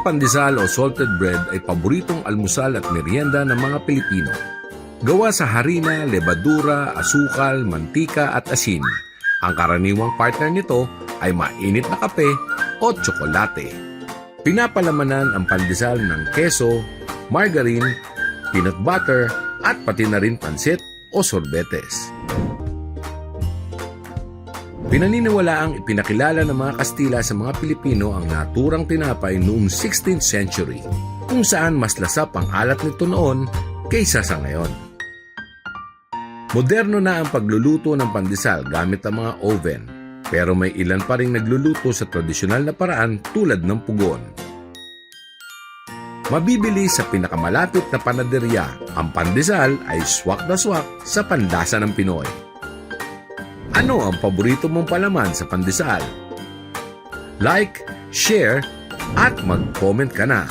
pandesal o salted bread ay paboritong almusal at merienda ng mga Pilipino. Gawa sa harina, lebadura, asukal, mantika at asin. Ang karaniwang partner nito ay mainit na kape o tsokolate. Pinapalamanan ang pandesal ng keso, margarine, peanut butter at pati na rin pansit o sorbetes. Pinaniniwalaang ipinakilala ng mga Kastila sa mga Pilipino ang naturang tinapay noong 16th century, kung saan mas lasap ang alat nito noon kaysa sa ngayon. Moderno na ang pagluluto ng pandesal gamit ang mga oven, pero may ilan pa ring nagluluto sa tradisyonal na paraan tulad ng pugon. Mabibili sa pinakamalapit na panaderya, ang pandesal ay swak na swak sa panlasa ng Pinoy. Ano ang paborito mong palaman sa pandesal? Like, share, at mag-comment ka na.